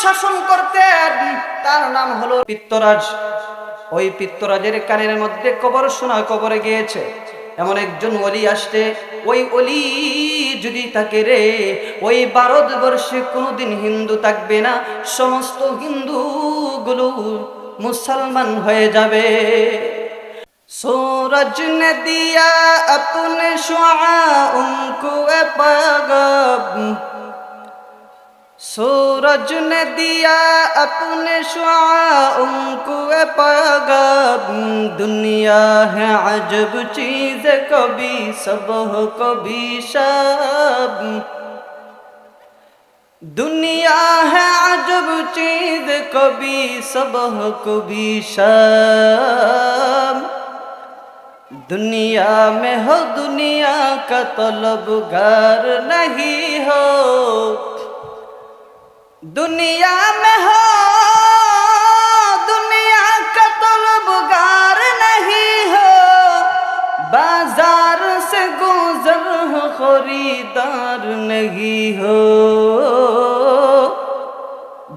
শাসন করতেন, তার নাম হলো পিত্তরাজ। ওই পিত্তরাজের কানের মধ্যে কবর শোনা, কবরে গিয়েছে এমন একজন ওলি আসতে, ওই ওলি যদি থাকে রে, ওই ভারতবর্ষে কোনোদিন হিন্দু থাকবে না, সমস্ত হিন্দুগুলো মুসলমান হয়ে যাবে। सूरज ने दिया अपने शुआ उनको पैगाम, सूरज ने दिया अपने शुआ उनको पैगाम, दुनिया है अजब चीज़ कभी सुबह कभी शाम, दुनिया है अजब चीज़ कभी सुबह कभी शाम, दुनिया में हो दुनिया का तलबगार नहीं हो, दुनिया में हो दुनिया का तलबगार नहीं हो, बाजार से गुजर हो खरीदार नहीं हो,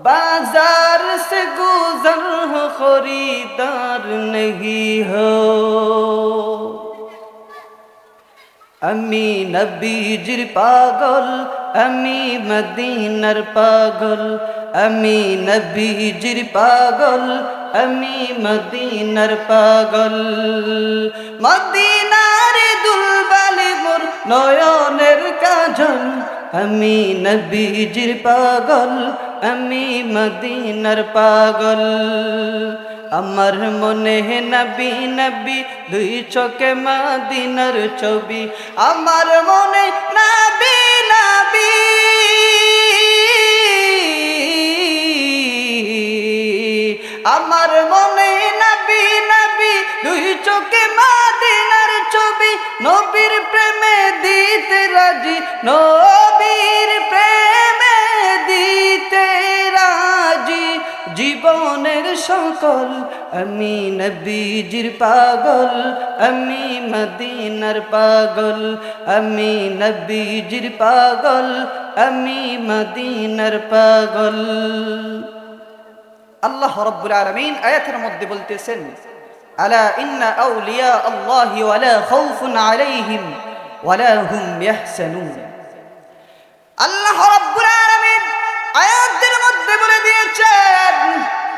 बाजार से गुजर हो खरीदार नहीं हो। अमी नबीजिर पागल अमी मदीनार पागल, अमी नबीजिर पागल अमी मदीनार पागल, मदीनार दुलबाली मोर नयनेर काजल, अमी नबीजिर पागल अमी मदीनार पागल, আমার মনে নবী নবী দুই চোখে মদিনার ছবি, আমার মনে নবী নবী, আমার মনে নবী নবী দুই চোখে মদিনার ছবি, নবীর প্রেমে দিতে রাজি, নবীর প্রেমে দিতে রাজি, জীবনের সকল আমি নবীজির পাগল, আমি মদিনার পাগল, আমি নবীজির পাগল, আমি মদিনার পাগল। আল্লাহ রাব্বুল আলামিন আয়াতের মধ্যে বলতেছেন, আলা ইন্না আউলিয়া আল্লাহি ওয়ালা খাউফুন আলাইহিম ওয়ালা হুম ইয়াহসানুন। আল্লাহ রাব্বুল আলামিন আয়াতের মধ্যে বলে দিয়েছেন,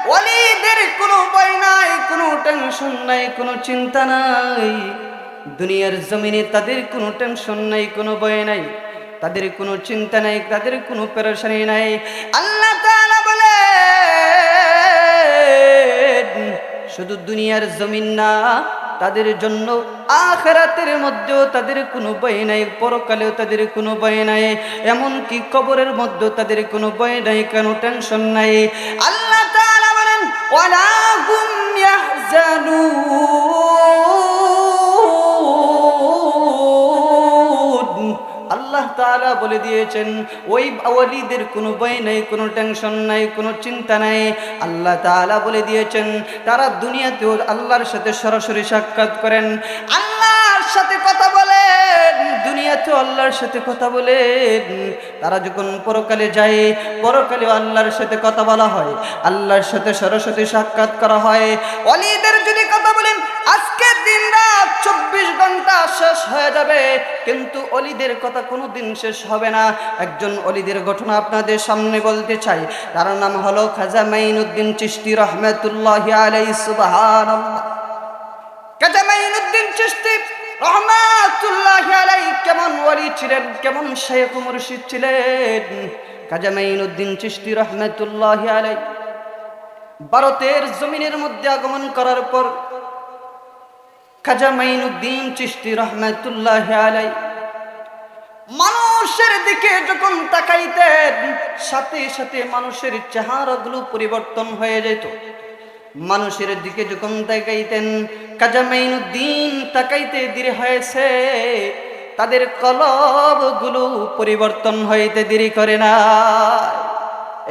ওয়ালিদের কোনো ভয় নাই, কোনো টেনশন নাই, কোনো চিন্তা নাই, দুনিয়ার জমিনে তাদের কোনো টেনশন নাই, কোনো ভয় নাই, তাদের কোনো চিন্তা নাই, তাদের কোনো পেরেশানি নাই। আল্লাহ তাআলা বলেন, শুধু দুনিয়ার জমিন না, তাদের জন্য আখিরাতের মধ্যেও তাদের কোনো ভয় নাই, পরকালেও তাদের কোনো ভয় নাই, এমনকি কবরের মধ্যেও তাদের কোনো ভয় নাই, কোনো টেনশন নাই। আল্লাহ তাআলা বলেন, ওয়ালা হুম ইয়াহজানুন। আল্লাহ তাআলা বলে দিয়েছেন, ওই ওয়ালিদের কোনো ভয় নাই, কোনো টেনশন নাই, কোনো চিন্তা নাই। আল্লাহ তাআলা বলে দিয়েছেন, তারা দুনিয়াতেও আল্লাহর সাথে সরাসরি সাক্ষাৎ করেন, আল্লাহর সাথে কথা বলেন, দুনিয়াতেও আল্লাহর সাথে কথা বলেন। তারা যখন পরকালে যায়, পরকালেও আল্লাহর সাথে কথা বলা হয়, আল্লাহর সাথে সরাসরি সাক্ষাৎ করা হয়। ওয়ালিদের যদি কথা বলেন, আজকে দিন রাত 24 ঘন্টা শেষ হয়ে যাবে, কিন্তু ওলিদের কথা কোনোদিন শেষ হবে না। একজন ওলিদের ঘটনা আপনাদের সামনে বলতে চাই, তার নাম হলো খাজা মাইনুদ্দিন চিশতি রহমাতুল্লাহি আলাইহি। সুবহানাল্লাহ। খাজা মাইনুদ্দিন চিশতি রহমাতুল্লাহি আলাইহি কেমন ওলি ছিলেন, কেমন শায়খ মুর্শিদ ছিলেন। খাজা মাইনুদ্দিন চিশতি রহমাতুল্লাহি আলাইহি ভারতের জমিনের মধ্যে আগমন করার পর খাজা মাইনুদ্দিন চিশতি রহমাতুল্লাহি আলাইহি মানুষের দিকে যখন তাকাইতেন, সাথে সাথে মানুষের চেহারাগুলো পরিবর্তন হয়ে যেত। মানুষের দিকে যখন তাকাইতেন, খাজা মাইনুদ্দিন তাকাইতে দেরি হয়েছে, তাদের কলবগুলো পরিবর্তন হইতে দেরি করে না।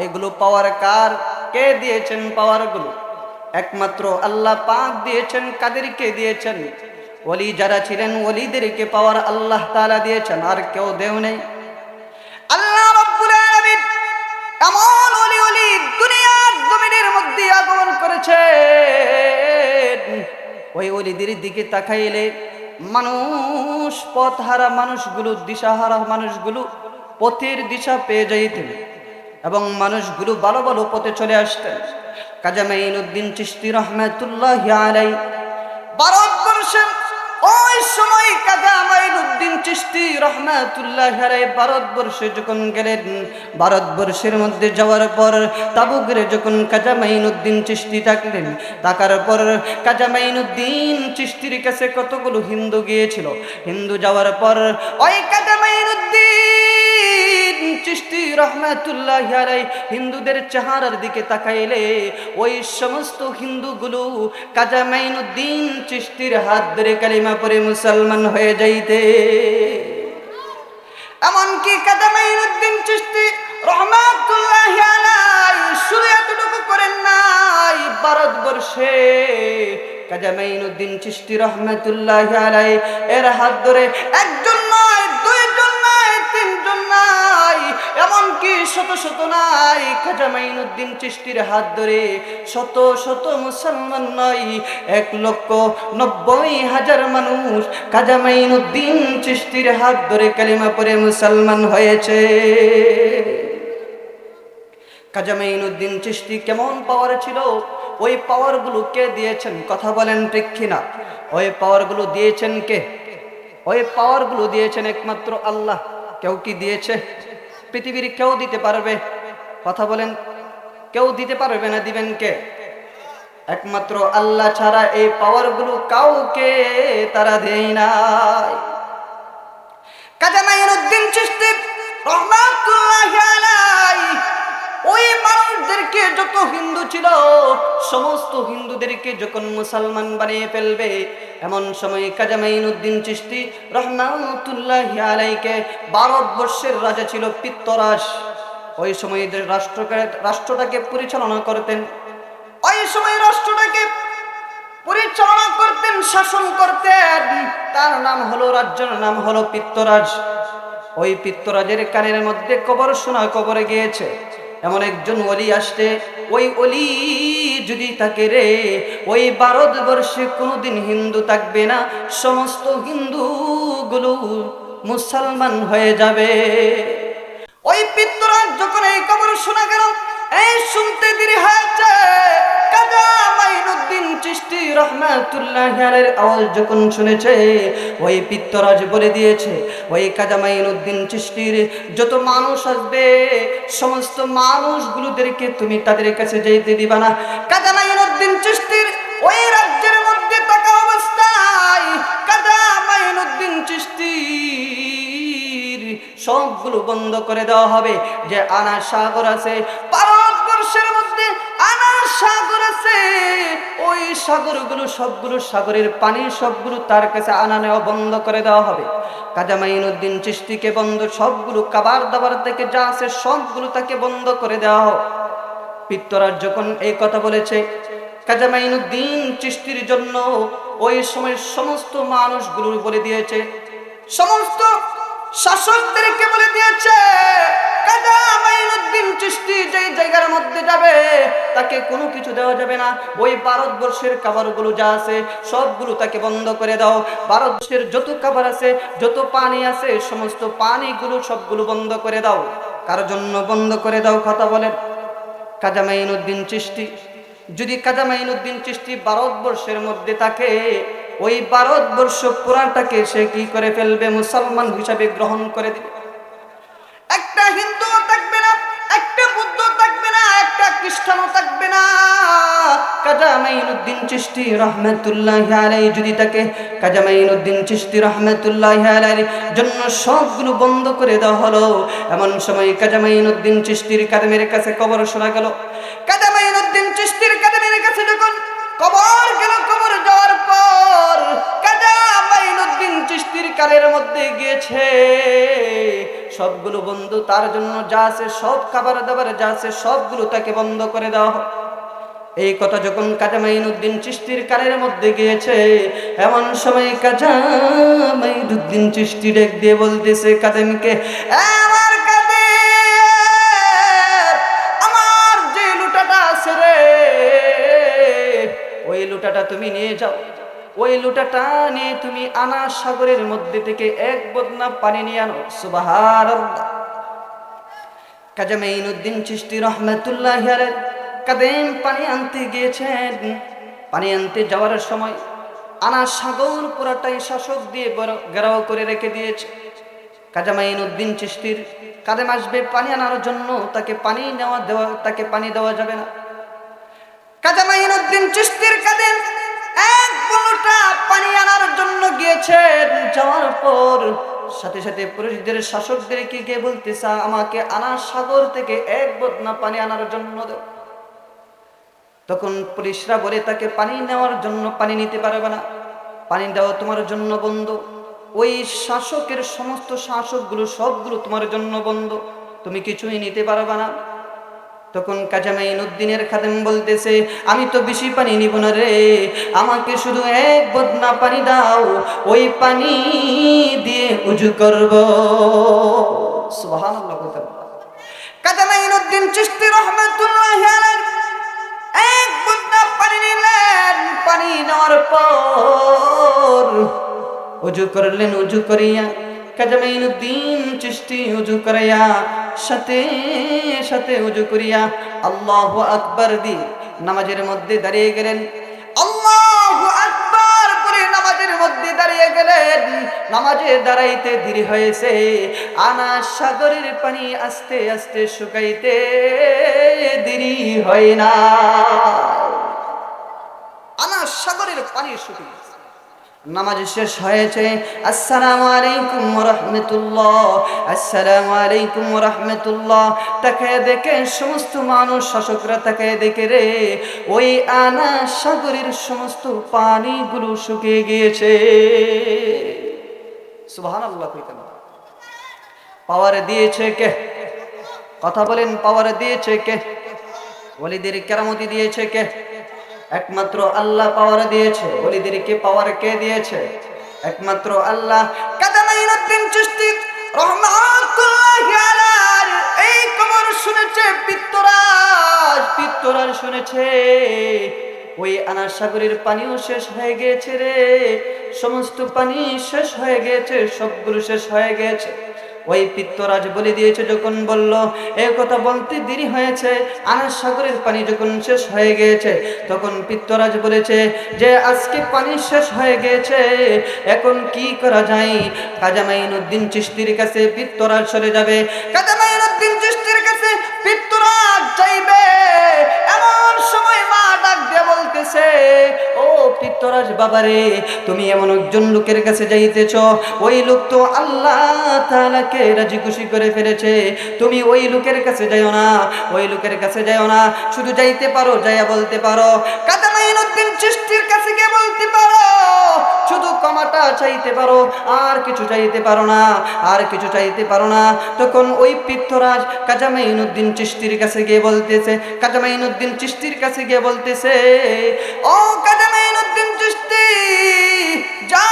এগুলো পাওয়ার কার? কে দিয়েছেন পাওয়ারগুলো? একমাত্র আল্লাহ পাক দিয়েছেন। কাদেরকে দিয়েছেন? ওলি যারা ছিলেন ওলিদেরকে পাওয়ার আল্লাহ তাআলা দিয়েছেন, আর কেউ দেও নেই। আল্লাহ রাব্বুল আলামিন এমন ওলি ওই অলিদের দিকে তাকাইলে মানুষ পথহারা মানুষগুলো, দিশাহারা মানুষগুলো পথের দিশা পেয়ে যাইতেন এবং মানুষগুলো ভালো ভালো পথে চলে আসতেন। খাজা মাঈনুদ্দিন চিশতি রহমাতুল্লাহি আলাইহি ভারতবর্ষে ওই সময় খাজা মাঈনুদ্দিন চিশতি রহমাতুল্লাহি আলাইহি ভারতবর্ষে যখন গেলেন, ভারতবর্ষের মধ্যে যাওয়ার পর তাবুকে যখন খাজা মাঈনুদ্দিন চিশতি থাকলেন, থাকার পর খাজা মাঈনুদ্দিন চিশতির কাছে কতগুলো হিন্দু গিয়েছিল। হিন্দু যাওয়ার পর ওই খাজা মাঈনুদ্দিন চিশতি রহমাতুল্লাহি আলাইহি হিন্দুদের চেহারার দিকে তাকাইলে ওই সমস্ত হিন্দুগুলো খাজা মাঈনুদ্দিন চিশতির হাত ধরে কালিমা পড়ে মুসলমান হয়ে যাইতে। এমনকি খাজা মাঈনুদ্দিন চিশতি রহমাতুল্লাহি আলাইহি শুধু এতটুকু করেন নাই, ভারতবর্ষে খাজা মাঈনুদ্দিন চিশতি রহমাতুল্লাহি আলাইহি এর হাত ধরে একজন নয়, দুইজন নয়, তিনজন নয়, এমনকি শত শত নাই, খাজা মাঈনুদ্দিন চিশতির হাত ধরে শত শত মুসলমান নয়, 1,90,000 মানুষ খাজা মাঈনুদ্দিন চিশতির হাত ধরে কালিমা পড়ে মুসলমান হয়েছে। খাজা মাঈনুদ্দিন চিশতি কেমন পাওয়ার ছিল, ওই পাওয়ারগুলো কে দিয়েছেন? কথা বলেন ঠিক কিনা? ওই পাওয়ারগুলো দিয়েছেন কে? ওই পাওয়ারগুলো দিয়েছেন একমাত্র আল্লাহ। কেউ কি দিয়েছে? পৃথিবীর কেউ দিতে পারবে? কথা বলেন, কেউ দিতে পারবে না। দিবেন কে? একমাত্র আল্লাহ ছাড়া এই পাওয়ারগুলো কাউকে তারা দেয় নাই। খাজা মাঈনুদ্দিন চিশতি রহমাতুল্লাহি আলাইহি ওই মানুষদেরকে, যত হিন্দু ছিল সমস্ত হিন্দুদেরকে যখন মুসলমান বানিয়ে ফেলবে, এমন সময় খাজা মাঈনুদ্দিন চিশতি রহমাতুল্লাহি আলাইহিকে ভারতবর্ষের রাজা ছিল পিত্তরাজ। ওই সময় রাষ্ট্রটাকে পরিচালনা করতেন, ওই সময় রাষ্ট্রটাকে পরিচালনা করতেন, শাসন করতেন। তার নাম হলো, রাজ্যের নাম হলো পিত্তরাজ। ওই পিত্তরাজের কানের মধ্যে কবর শোনা, কবরে গিয়েছে এমন একজন ওলি আসতে, ওই ওলি যদি থাকে রে, ওই ভারতবর্ষে কোনোদিন হিন্দু থাকবে না, সমস্ত হিন্দুগুলো মুসলমান হয়ে যাবে। ওই পিত্তরাজ যখন এই খবর শোনা গেল, এই শুনতে দেরি হয়েছে, খাজা মাঈনুদ্দিন চিশতি রহমাতুল্লাহি আলাইহির আওয়াজ যখন শুনেছে, ওই পিত্তরাজ বলে দিয়েছে, ওই খাজা মাঈনুদ্দিন চিশতির যত মানুষ আসবে সমস্ত মানুষগুলোদেরকে তুমি তাদের কাছে যেতে দিবা না। খাজা মাঈনুদ্দিন চিশতির ওই রাজ্যের মধ্যে থাকা অবস্থায় খাজা মাঈনুদ্দিন চিশতি সবগুলো বন্ধ করে দেওয়া হবে। যে আনা সাগর আছে ভারতবর্ষের মধ্যে, আনা সাগর আছে, ওই সাগরগুলো সবগুলো, সাগরের পানি সবগুলো তার কাছে আনা নেওয়া বন্ধ করে দেওয়া হবে। খাজা মাঈনুদ্দিন চিশতিকে বন্ধ, সবগুলো খাবার দাবার থেকে যা আছে সবগুলো তাকে বন্ধ করে দেওয়া হোক। পিত্তরাজ যখন এই কথা বলেছে, খাজা মাঈনুদ্দিন চিশতির জন্য ওই সময় সমস্ত মানুষগুলো বলে দিয়েছে, সমস্ত শাসকদেরকে বলে দিয়েছে, খাজা মাঈনুদ্দিন চিশতি যেই জায়গার মধ্যে যাবে তাকে কোনো কিছু দেওয়া যাবে না। ওই ভারতবর্ষের খাবারগুলো যা আছে সবগুলো তাকে বন্ধ করে দাও। ভারতবর্ষের যত খাবার আছে, যত পানি আছে, সমস্ত পানিগুলো সবগুলো বন্ধ করে দাও। কার জন্য বন্ধ করে দাও? কথা বলেন। খাজা মাঈনুদ্দিন চিশতি, যদি খাজা মাঈনুদ্দিন চিশতি ভারতবর্ষের মধ্যে থাকে, ওই ভারতবর্ষ পুরাটাকে সে কি করে ফেলবে? মুসলমান হিসাবে গ্রহণ করে দিবে। একটা হিন্দু থাকবে না, একটা বুদ্ধ থাকবে না, একটা খ্রিস্টানও থাকবে না। খাজা মাঈনুদ্দিন চিশতি রহমাতুল্লাহি আলাইহি যদি থাকে, খাজা মাঈনুদ্দিন চিশতি রহমাতুল্লাহি আলাইহির জন্য সবগুলো বন্ধ করে দেওয়া হলো। এমন সময় খাজা মাঈনুদ্দিন চিশতির কাদেমের কাছে কবর শোনা গেল। খাজা মাঈনুদ্দিন চিশতির কাদেমের কাছে যখন কবর গেল, কবর যাওয়ার পর খাজা মাঈনুদ্দিন চিশতির কানের মধ্যে গিয়েছে সবগুলো বন্ধু, তার জন্য যা আছে সব খাবার দাবার যা আছে সবগুলো তাকে বন্ধ করে দেওয়া হোক। এই কথা যখন খাজা মাঈনুদ্দিন চিশতির কানের মধ্যে গিয়েছে, এমন সময় খাজা মাঈনুদ্দিন চিশতি ডেক দিয়ে বলতেছে কাদেমকে, আমার কাদেম, আমার যে লুটাটা আছে রে, ওই লুটাটা তুমি নিয়ে যাও। ওই লোটাটা নিয়ে তুমি আনা সাগরের মধ্যে থেকে এক বদনা পানি নিয়ে আনো। সুবহানাল্লাহ। খাজা মাঈনুদ্দিন চিশতি রহমাতুল্লাহি আলাইহি কাদেম পানি আনতে গিয়েছেন। পানি আনতে যাওয়ার সময় আনা সাগর পুরাটাই শাসক দিয়ে ঘেরাও করে রেখে দিয়েছে। খাজা মাঈনুদ্দিন চিশতির কাদেম আসবে পানি আনার জন্য, তাকে পানি দেওয়া যাবে না। খাজা মাঈনুদ্দিন চিশতির কাদেম এক লোটা পানি আনার জন্য গিয়েছেন। যাওয়ার পর সাথে সাথে পুরুষদের শাসকদেরকে গিয়ে বলতেছে, আমাকে আনা সাগর থেকে এক বদনা পানি আনার জন্য দাও। তখন পুলিশরা বলে, তাকে পানি নেওয়ার জন্য পানি নিতে পারবে না, পানি দেওয়া তোমার জন্য বন্ধ। ওই শাসকের সমস্ত শাসকগুলো সবগুলো তোমার জন্য বন্ধ, তুমি কিছুই নিতে পারবে না। তখন খাজা মাঈনুদ্দিনের খাদেম বলতেছে, আমি তো বেশি পানি নিব না রে, আমাকে শুধু এক বদনা পানি দাও, ওই পানি দিয়ে উযু করব। সুবহানাল্লাহ। খাজা মাঈনুদ্দিন চিশতি রাহমাতুল্লাহি আলাইহি এক বদনা পানি নিলেন। পানি নেওয়ার পর উযু করলেন। উযু করিয়া খাজা মাঈনুদ্দিন চিশতি উযু করিয়া সাথে সাথে উযু করিয়া আল্লাহু আকবার দিয়ে নামাজের মধ্যে দাঁড়িয়ে গেলেন। আল্লাহু আকবার বলে নামাজের মধ্যে দাঁড়িয়ে গেলেন। নামাজে দাঁড়াইতে দেরি হয়েছে, আনা সাগরের পানি আস্তে আস্তে শুকাইতে দেরি হয় না। আনা সাগরের পানি শুকিয়ে নামাজ শেষ হয়েছে। আসসালামু আলাইকুম ওয়া রাহমাতুল্লাহ, আসসালামু আলাইকুম ওয়া রাহমাতুল্লাহ। তাকায় দেখে সমস্ত মানুষ, শাসকরা তাকায় দেখে রে, ওই আনা সাগরের সমস্ত পানিগুলো শুকিয়ে গিয়েছে। সুবহানাল্লাহ। পাওয়ার দিয়েছে কে? কথা বলেন, পাওয়ার দিয়েছে কে? ওলিদের কেরামতি দিয়েছে কে? একমাত্র আল্লাহ পাওয়ার দিয়েছে। ওলিদেরকে পাওয়ার কে দিয়েছে? একমাত্র আল্লাহ। খাজা মাঈনুদ্দিন চিশতি রাহমাতুল্লাহি আলাইহি এই খবর শুনেছে পিত্তরাজ শুনেছে ওই আনা সাগরের পানিও শেষ হয়ে গিয়েছে রে, সমস্ত পানি শেষ হয়ে গিয়েছে, সবগুলো শেষ হয়ে গিয়েছে। ওই পিত্তরাজ বলে দিয়েছে, যখন বলল এ কথা বলতে দেরি হয়েছে, আনা সাগরের পানি যখন শেষ হয়ে গিয়েছে, তখন পিত্তরাজ বলেছে যে আজকে পানি শেষ হয়ে গিয়েছে, এখন কি করা যায়? খাজা মাঈনুদ্দিন চিশতির কাছে পিত্তরাজ চলে যাবে। খাজা মাঈনুদ্দিন চিশতির কাছে পিত্তরাজ চাইবে। এমন সময় মা ডাক দিয়ে বলতেছে, ও পিত্তরাজ বাবারে, তুমি এমন একজন লোকের কাছে যাইতেছ, ওই লোক তো আল্লাহ তাআলাকে রাজি খুশি করে ফেলেছে। তুমি ওই লোকের কাছে যাইও না, ওই লোকের কাছে যাইও না, শুধু যাইতে পারো, যাইয়া বলতে পারো খাজা মাঈনুদ্দিন চিশতির কাছে গিয়ে বলতে পারো, শুধু ক্ষমাটা চাইতে পারো, আর কিছু চাইতে পারো না, আর কিছু চাইতে পারো না। তখন ওই পিত্তরাজ খাজা মাঈনুদ্দিন চিশতির কাছে গিয়ে বলতেছে, খাজা মাঈনুদ্দিন চিশতির কাছে গিয়ে বলতেছে, ও খাজা মাঈনুদ্দিন চিশতি, যা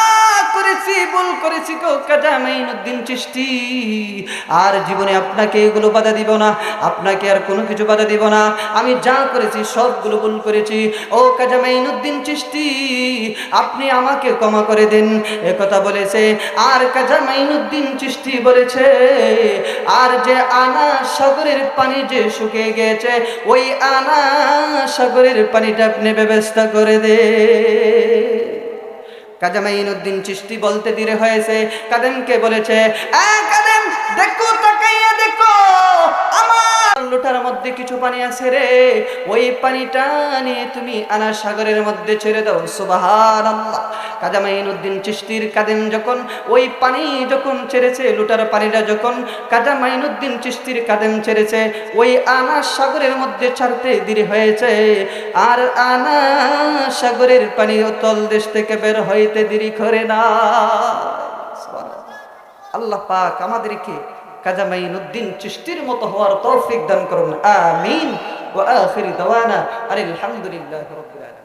করেছি ভুল করেছি গো খাজা মাঈনুদ্দিন চিশতি, আর জীবনে আপনাকে এগুলো বাধা দিব না, আপনাকে আর কোনো কিছু বাধা দিব না, আমি যা করেছি সবগুলো ভুল করেছি। ও খাজা মাঈনুদ্দিন চিশতি, আপনি আমাকে ক্ষমা করে দেন। একথা বলেছে। আর খাজা মাঈনুদ্দিন চিশতি বলেছে, আর যে আনা সাগরের পানি যে শুকিয়ে গেছে, ওই আনা সাগরের পানিটা আপনি ব্যবস্থা করে দে। খাজা মাঈনুদ্দিন চিশতি বলতে দেরি হয়েছে। কাদেমকে বলেছে, কাদেম দেখো, তাকাইয়া দেখো, আমার লোটার মধ্যে কিছু পানি আছে রে, ওই পানিটা নিয়ে তুমি আনা সাগরের মধ্যে ছেড়ে দাও। সুবহানাল্লাহ। খাজা মাঈনুদ্দিন চিশতির কাদেম যখন ওই পানি যখন ছেড়েছে, লোটার পানিটা যখন খাজা মাঈনুদ্দিন চিশতির কাদেম ছেড়েছে, ওই আনা সাগরের মধ্যে ছাড়তে দেরি হয়েছে, আর আনা সাগরের পানি তল দেশ থেকে বের হইতে দেরি করে না। আল্লাহ পাক আমাদেরকে খাজা মাঈনুদ্দিন চিশতির মতো হওয়ার তৌফিক দান করুন। আমিন। ওয়া আখির দাওয়ানা আলহামদুলিল্লাহি রাব্বিল আলামিন।